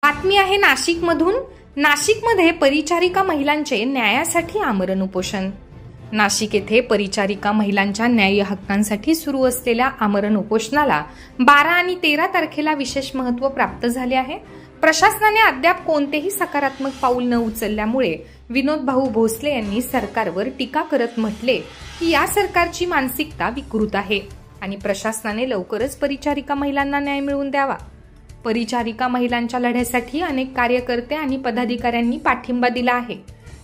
बातमी आहे नाशिकमधून। नाशिकमध्ये परिचारिका महिलांचे न्यायासाठी आमरण उपोषण। नाशिक येथे परिचारिका महिलांच्या न्याय्य हक्कांसाठी सुरू असलेल्या आमरण उपोषणाला 12 आणि 13 तारखेला विशेष महत्त्व प्राप्त झाले आहे। प्रशासनाने अद्याप कोणतेही सकारात्मक पाऊल न उचलल्यामुळे विनोद भाऊ भोसले यांनी सरकारवर टीका करत म्हटले की या सरकारची मानसिकता विकृत आहे आणि प्रशासनाने लवकरच परिचारिका महिलांना न्याय मिळवून द्यावा। परिचारिका महिलांच्या लढ्यासाठी अनेक कार्यकर्ते आणि पदाधिकाऱ्यांनी पाठिंबा दिला आहे।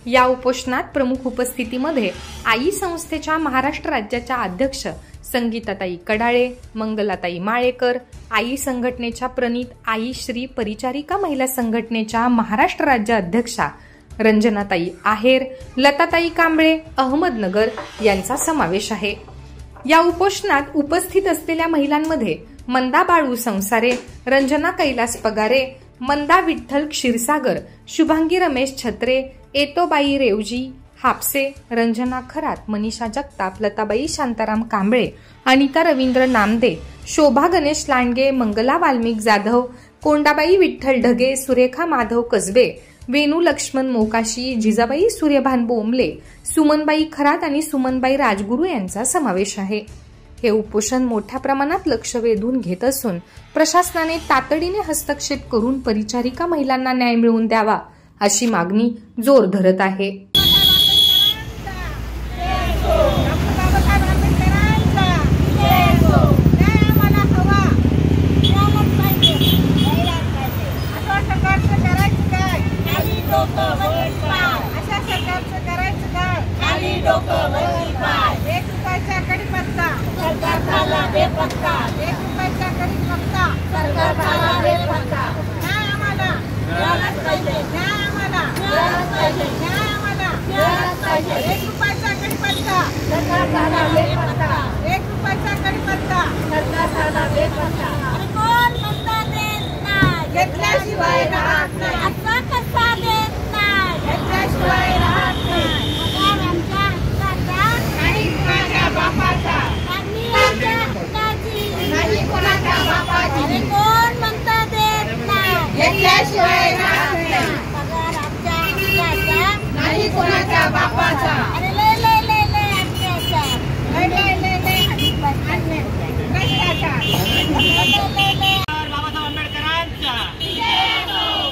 या उपोषणात प्रमुख उपस्थितीमध्ये आई संस्थेच्या महाराष्ट्र राज्याच्या अध्यक्ष संगीताताई कडाळे, मंगलाताई माळेकर, आई संघटनेच्या प्रणित आई श्री परिचारिका महिला संघटनेच्या महाराष्ट्र राज्य अध्यक्षा रंजनाताई आहेर, लताताई कांबळे, अहमदनगर यांचा समावेश आहे। या उपोषणात उपस्थित असलेल्या महिलांमध्ये मंदा बाळू संसारे, रंजना कैलास पगारे, मंदा विठ्ठल क्षीरसागर, शुभांगी रमेश छत्रे, एतोबाई रेवजी हापसे, रंजना खरात, मनीषा जगताप, लताबाई शांताराम कांबळे, अनिता रवींद्र नामदे, शोभा गणेश लांडगे, मंगला वाल्मिक जाधव, कोंडाबाई विठ्ठल ढगे, सुरेखा माधव कसबे, वेणू लक्ष्मण मोकाशी, जिजाबाई सूर्यभान बोंबले, सुमनबाई खरात आणि सुमनबाई राजगुरू यांचा समावेश आहे। हे उपोषण मोठ्या प्रमाणात लक्ष वेधून घेत असून प्रशासनाने तातडीने हस्तक्षेप करून परिचारिका महिलांना न्याय मिळवून द्यावा अशी मागणी जोर धरत आहे।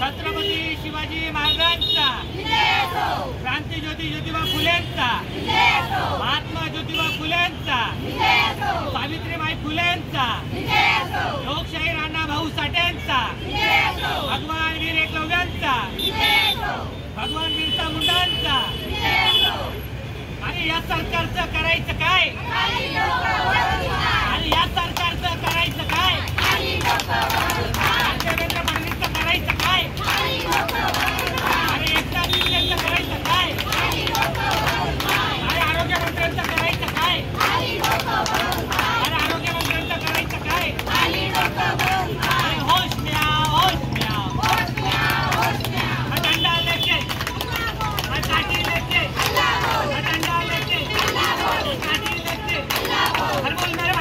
छत्रपती शिवाजी महाराजांचा, क्रांतिज्योती ज्योतिबा फुलेंचा, महात्मा ज्योतिबा फुलेंचा, सावित्रीबाई फुलेंचा, लोकशाही राणा भाऊ साठेंचा, भगवान वीर एकलव्यांचा, भगवान बिरसा मुंडांचा। आणि या सरकारचं करायचं काय? आणि या सरकारचं करायचं काय? देवेंद्र फडणवीसचं करायचं काय? आणि एकनाथ शिंदेचं करायचं काय? आणि आरोग्यमंत्र्यांचं करायचं काय? आणि आरोग्यमंत्र्यांचं करायचं काय? आणि होश म्या, होश म्या, डंडा लेके, काठी लेके, डंडा लेके, काठी लेके, हर बोल मेरे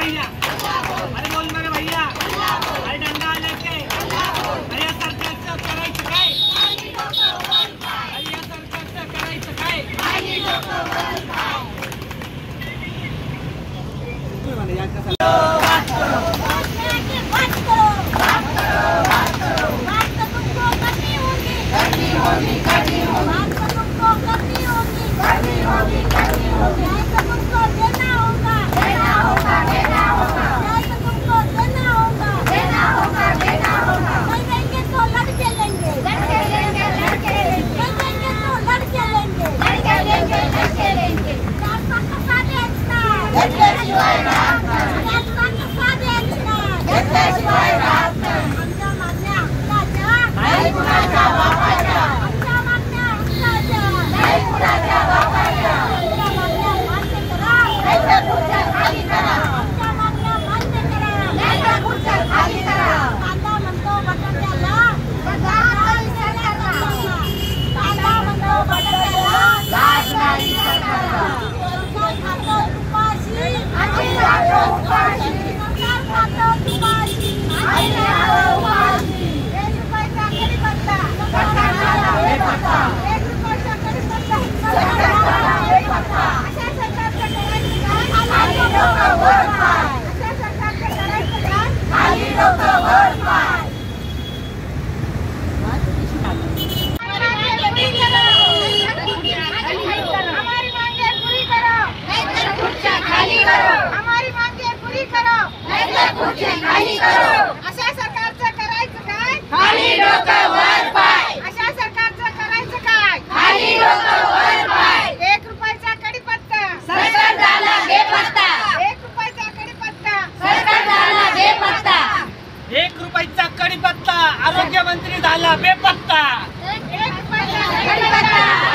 बेपत्ता,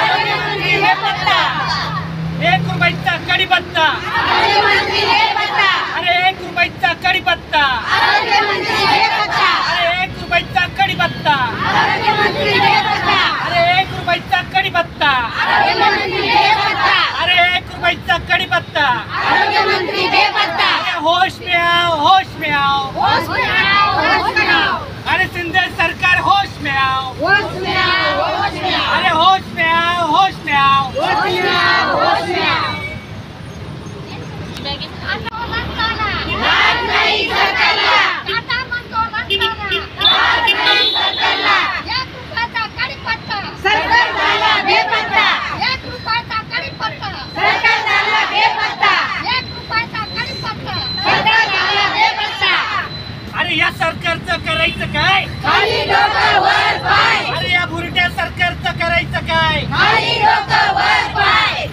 आरोग्यमंत्री बेपत्ता, 1 रुपयाचा कडीपत्ता, अरे 1 रुपयाचा कडीपत्ता, अरे 1 रुपयाचा कडीपत्ता, अरे 1 रुपयाचा कडीपत्ता, अरे 1 रुपयाचा कडीपत्ता, होश में आओ, होश में आओ, अरे शिंदे सरकार होश में आओ, अरे होश में आओ, होश में आओ, अरे या सरकारचं करायचं काय? खाली डोकं वर पाय, अरे या बुरट्या सरकारचं करायचं काय? खाली डोकं वर पाय,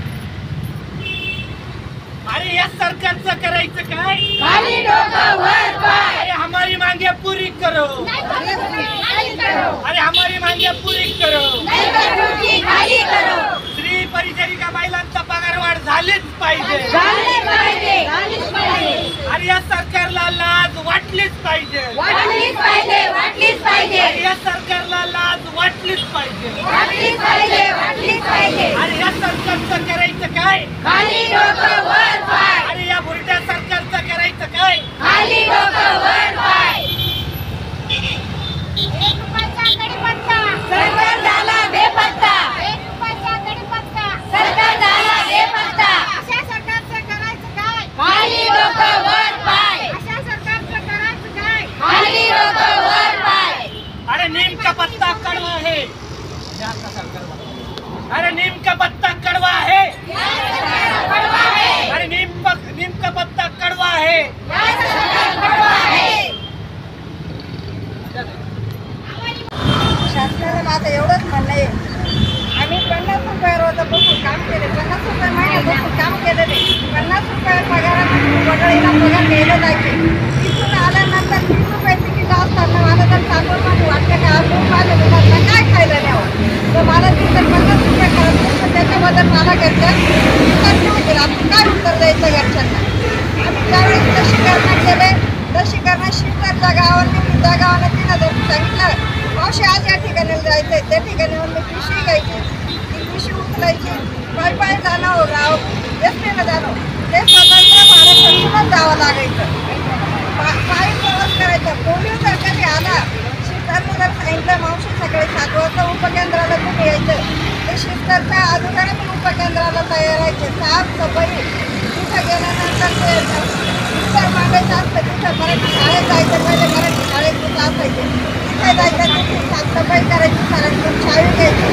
अरे या सरकारचं करायचं काय? खाली डोकं वर पाय, अरे हमारी मांगे पूरी करो, खाली करो, अरे हमारी मांगे पूरी करो, नाही तर डोकी खाली करो, स्त्री परिचारिका महिलांचा पगार वाढ झालीच पाहिजे, झालीच पाहिजे, झालीच पाहिजे, अरे या सरकारला लाज वाटलीच पाहिजे, वाटलीच पाहिजे, वाटलीच पाहिजे, अरे या सरकारला लाज वाटलीच पाहिजे, वाटलीच पाहिजे, वाटलीच पाहिजे, अरे या सरकारचं करायचं काय? खाली डोकं वर पाय, अरे या बुरट्या सरकारचं करायचं काय? खाली डोकं वर पाय, 1 रुपयाचा कडीपत्ता, सरकार झाला बेपत्ता, 1 रुपयाचा कडीपत्ता, सरकार झाला बेपत्ता, अशा सरकारचं करायचं काय? खाली डोकं वर पाय, अशा सरकारचं करायचं काय? खाली डोकं वर पाय, अरे नीम का पत्ता कड़वा है, अरे नीम का पत्ता कड़वा है, कडवा आहे, अरे नीम का पत्ता कड़वा है, या सरकार कडवा आहे. शासनाला माझं एवढंच म्हणणं आहे, आम्ही 50 रुपये रोजापासून काम केले, 50 रुपये महिन्यापासून काम केलेले, 50 रुपये पगारात वडळीला पगार घ्यायला जायचे. तिथून आल्यानंतर 30 रुपये तिकीट असताना मला जर साखरमध्ये वाटलं का आपण माझ्या मुलांना काय खायला न्यावं, तर मला तिथं 50 रुपये खर्च तर त्याच्याबद्दल मला घरच्या उत्तर होतील. आपण काय उत्तर द्यायचं घरच्यांना? आम्ही त्यावेळेस लसीकरण केले, लसीकरण शिस्ताच्या गावांनी त्या गावाला 3000 सांगितलं. मावशी आज या ठिकाणी जायचंय, त्या ठिकाणी मी पिशवी घ्यायची, ती पिशवी उचलायची, पायी जाणं राव एसटीनं जाणं, ते स्वतंत्र भाडं खर्चूनच जावं लागायचं, पायी प्रवास करायचा. पोलिओ जर कधी आला, शिस्तांनी जर सांगितलं मावशी सकाळी 7 वाजता उपकेंद्राला तुम्ही यायचं, ते शिस्ताच्या अगोदर मी उपकेंद्राला तयार व्हायचे. साफसफाई तिथं गेल्यानंतर ते उत्तर मागायचं असतं, तिथं मराठी शाळेत जायचं, पहिले मराठी शाळेत तिथं असायचे, तिथे जायचं, तिथे साफसफाई करायची, सरांकडून शाळेत घ्यायची.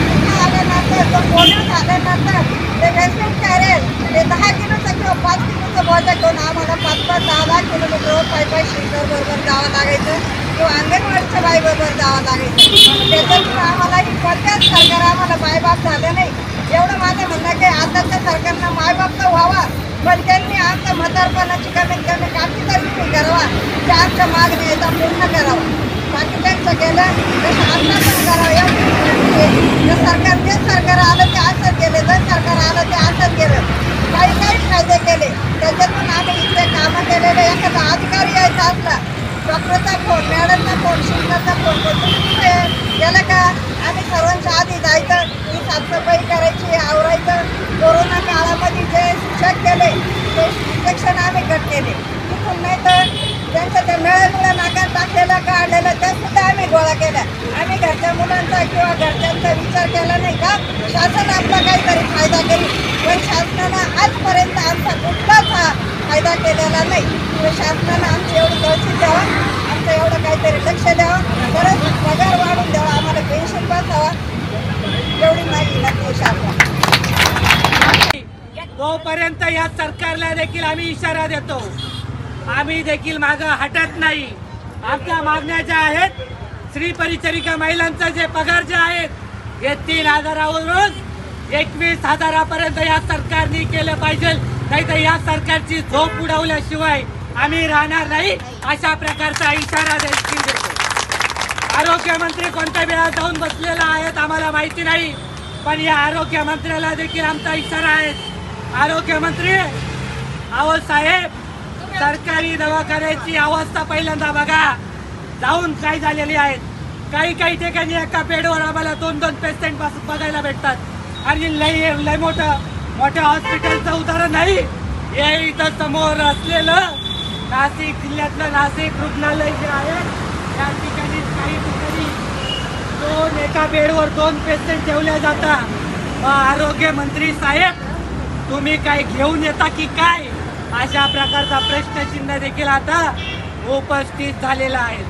तिथं आल्यानंतर तो पोलिओ झाल्यानंतर ते रेशन कॅरेल ते 10 किलोचं किंवा 5 किलोचं बोजा घेऊन आम्हाला 5-5, 10-10 किलोमीटर पायी शिक्षकबरोबर जावं लागायचं किंवा अंगणवाडीच्या बाईबरोबर जावं लागायचं. त्याच्यातून आम्हाला ही कोणत्याच सरकार आम्हाला मायबाप झालं नाही. एवढं माझं म्हणणं की आताच्या सरकारनं मायबाप तर व्हावा, पण त्यांनी आमच्या म्हातारपणाची कमीत कमी काठी तर तुम्ही करावा, ते आमच्या मागण्या येतात पूर्ण करावं. बाकी त्यांचं केलं तसं आमचं पण करावं. एवढं सरकार जे सरकार आलं ते असंच केलं, जर सरकार आलं ते असंच केलं, काही फायदे केले. त्याच्यातून आम्ही इथे कामं केलेले. एखादा अधिकारी यायचा असला, डॉक्टरचा फोन, मॅडमचा फोन, शिक्षकाचा फोन, तुम्ही गेलं का आम्ही सर्वांच्या आधी जायचं, ही साफसफाई करायची, आवरायचं. कोरोना काळामध्ये जे शिक्षक केले ते शिक्षण आम्ही कट केले. तिथून नाही तर त्यांचं ते मेळामुळं नाकात टाकलेलं काढलेलं ते सुद्धा आम्ही गोळा केला. आम्ही घरच्या मुलांचा किंवा घरच्यांचा विचार केला नाही का शासन आपला काहीतरी फायदा करेल, पण शासनानं आजपर्यंत आमचा कुठलाच हा फायदा केलेला नाही. तर शासनानं आमची एवढी दळशी द्यावं, आमचं एवढं काहीतरी लक्ष द्यावं, परत पगार वाढून द्यावा, आम्हाला पेन्शन बसावा, एवढी माहिती लागते शासन. तोपर्यंत या सरकारला देखील आम्ही इशारा देतो, आम्ही देखील मागं हटत नाही. आमच्या मागण्या ज्या आहेत, स्त्री परिचारिका महिलांचा जे पगार जे आहेत हे 3,000वरून 21,000पर्यंत या सरकारने केलं पाहिजे, नाही तर या सरकारची झोप उडवल्याशिवाय आम्ही राहणार नाही, अशा प्रकारचा इशारा देखील देतो. आरोग्यमंत्री कोणत्या वेळा जाऊन बसलेला आहेत आम्हाला माहिती नाही, पण या आरोग्यमंत्र्याला देखील आमचा इशारा आहे. आरोग्यमंत्री, अहो साहेब, सरकारी दवाखान्याची अवस्था पहिल्यांदा बघा. जाऊन काय झालेली आहेत. काही ठिकाणी एका बेडवर आम्हाला 2-2 पेशंट बघायला भेटतात. आणि लय मोठं हॉस्पिटलचं उदाहरण नाही हे इथं समोर असलेलं नाशिक जिल्ह्यातलं नाशिक रुग्णालय जे आहे त्या ठिकाणी काही ठिकाणी एका बेडवर 2 पेशंट ठेवल्या जातात. आरोग्यमंत्री साहेब, तुम्ही काय घेऊन येता की काय, अशा प्रकारचा प्रश्नचिन्ह देखील आता उपस्थित झालेला आहे.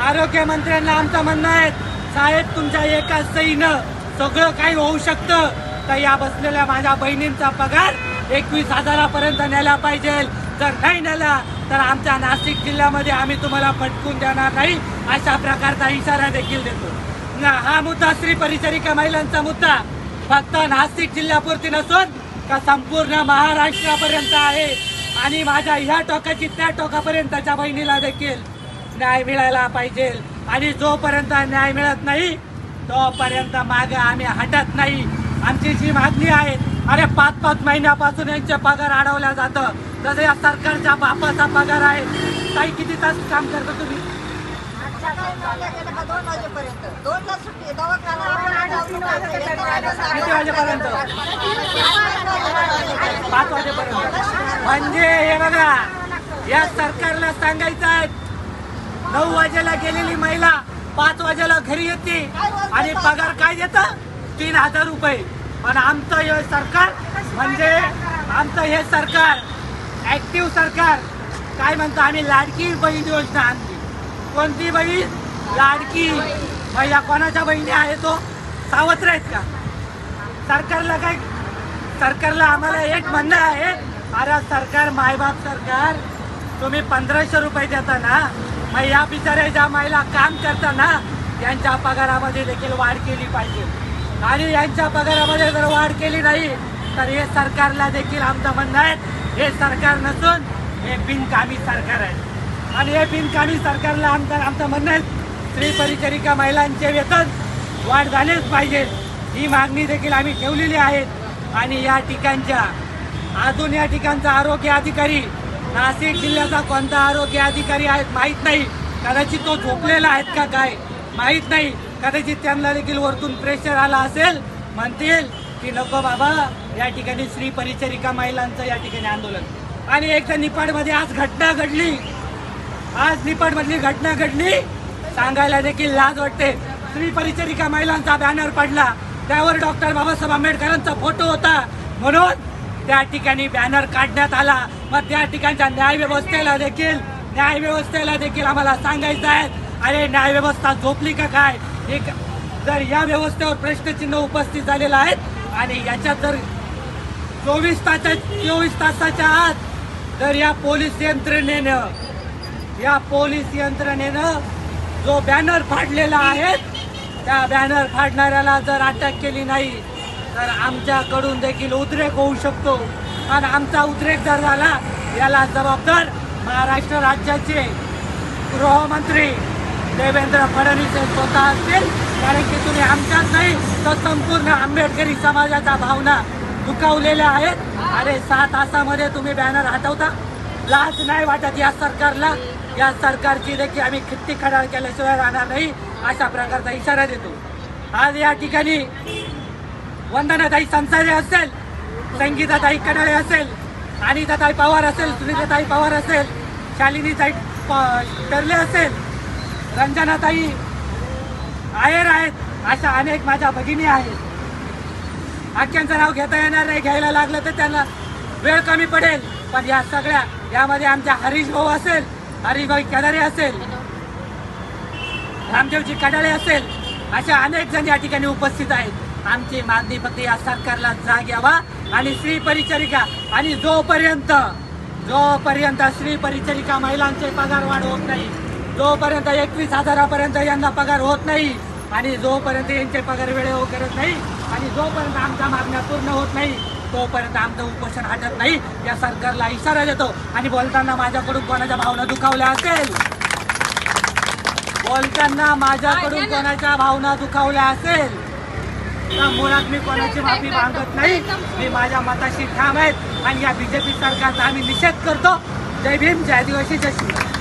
आरोग्यमंत्र्यांना आमचं म्हणणं आहे, साहेब तुमच्या एका सहीनं सगळं काही होऊ शकतं. तर या बसलेल्या माझ्या बहिणींचा पगार 21,000पर्यंत नेला पाहिजे. जर नाही नेला तर आमच्या नाशिक जिल्ह्यामध्ये आम्ही तुम्हाला फटकून देणार नाही, अशा प्रकारचा इशारा देखील देतो. हा मुद्दा स्त्री परिचारिका महिलांचा मुद्दा फक्त नाशिक जिल्ह्यापुरती नसून का संपूर्ण महाराष्ट्रापर्यंत आहे. आणि माझ्या ह्या टोकाची त्या टोकापर्यंतच्या बहिणीला देखील न्याय मिळायला पाहिजे. आणि जोपर्यंत न्याय मिळत नाही तोपर्यंत मागे आम्ही हटत नाही. आमची जी मागणी आहे, अरे 5-5 महिन्यापासून यांचे पगार अडवल्या जातं. जसं या सरकारच्या बापाचा पगार आहे. ताई, किती तास काम करता तुम्ही? 2 वाजेपर्यंत. 2 ला सुट्टी. दवाखाना किती वाजेपर्यंत? 5 वाजेपर्यंत. म्हणजे हे बघा, या सरकारला सांगायचं आहे 9 वाजेला गेलेली महिला 5 वाजेला घरी येते आणि पगार काय देतं? 3,000 रुपये. पण आमचं हे सरकार म्हणजे आमचं हे सरकार ऍक्टिव्ह सरकार काय म्हणतं, आम्ही लाडकी बहीण योजना आणली. कोणती बहीण? लाडकी. या कोणाच्या बहिणी आहे तो? सावत्र आहेत का? सरकारला आम्हाला एक म्हणणं आहे, अरे सरकार, मायबाप सरकार, तुम्ही 1,500 रुपये देता ना, मग या बिचाऱ्या ज्या महिला काम करताना यांच्या पगारामध्ये देखील वाढ केली पाहिजे. आणि यांच्या पगारामध्ये जर वाढ केली नाही तर हे सरकारला देखील आमचं म्हणणं आहे, हे सरकार नसून हे बिनकामी सरकार आहे. आणि हे बिनकामी सरकारला आमचं म्हणणं आहे, स्त्री परिचारिका महिलांचे वेतन वाढ झालेच पाहिजे. ही मागणी देखील आम्ही ठेवलेली आहे. आणि या ठिकाणचा आरोग्य अधिकारी, नाशिक जिल्ह्याचा कोणता आरोग्य अधिकारी आहेत माहीत नाही. कदाचित तो झोपलेला आहेत का काय माहीत नाही. कदाचित त्यांना देखील वरतून प्रेशर आला असेल, म्हणतील की नको बाबा, या ठिकाणी स्त्री परिचारिका महिलांचं या ठिकाणी आंदोलन. आणि एकदा निपाडमध्ये आज निपाडमधली घटना घडली, सांगायला देखील लाज वाटते. स्त्री परिचारिका महिलांचा बॅनर पडला, त्यावर डॉक्टर बाबासाहेब आंबेडकरांचा फोटो होता, म्हणून त्या ठिकाणी बॅनर काढण्यात आला. मग त्या ठिकाणच्या न्यायव्यवस्थेला देखील आम्हाला सांगायचं आहे, अरे न्यायव्यवस्था झोपली का काय? जर या व्यवस्थेवर प्रश्नचिन्ह उपस्थित झालेलं आहे आणि याच्यात जर 24 तासाच्या आत जर या पोलीस यंत्रणेनं जो बॅनर फाडलेला आहे त्या बॅनर फाडणाऱ्याला जर अटक केली नाही तर आमच्याकडून देखील उद्रेक होऊ शकतो. आणि आमचा उद्रेक जर झाला याला जबाबदार महाराष्ट्र राज्याचे गृहमंत्री देवेंद्र फडणवीस स्वतः असतील. कारण की तुम्ही आमच्याच नाही तर संपूर्ण आंबेडकरी समाजाच्या भावना दुखावलेल्या आहेत. अरे 6 तासामध्ये तुम्ही बॅनर हटवता, लाज नाही वाटत या सरकारला? या सरकारची देखील आम्ही खित्ती खडाळ केल्याशिवाय राहणार नाही, अशा प्रकारचा इशारा देतो. आज या ठिकाणी वंदनाताई संसारे असेल, संगीताताई कडाळे असेल, अनिताताई पवार असेल, सुनीताताई पवार असेल, शालिनीताई टर्ले असेल, रंजनाताई आयर आहेत, अशा अनेक माझ्या भगिनी आहेत. आख्यांचं नाव घेता येणार नाही, घ्यायला लागलं तर त्यांना वेळ कमी पडेल. पण या सगळ्या यामध्ये आमच्या हरीश भाऊ असेल, हरिभाई कडाळे असेल, रामदेवजी कडाळे असेल, अशा अनेक जण या ठिकाणी उपस्थित आहेत. आमची मागणी फक्त या सरकारला जाग यावा आणि स्त्री परिचारिका आणि जोपर्यंत स्त्री परिचारिका महिलांचे पगार वाढ होत नाही, जोपर्यंत 21,000पर्यंत यांना पगार होत नाही आणि जोपर्यंत यांचे पगार वेळेवर करत नाही आणि जोपर्यंत आमच्या मागण्या पूर्ण होत नाही तोपर्यंत आमचं उपोषण हटत नाही, या सरकारला इशारा देतो. आणि बोलताना माझ्याकडून कोणाच्या भावना दुखावल्या असेल बोलताना माझ्याकडून कोणाच्या भावना दुखावल्या असेल तर मुळात मी कोणाची माफी मागत नाही. मी माझ्या मताशी ठाम आहेत आणि या बीजेपी सरकारचा आम्ही निषेध करतो. जय भीम, जय आदिवासी, जय शिवराय.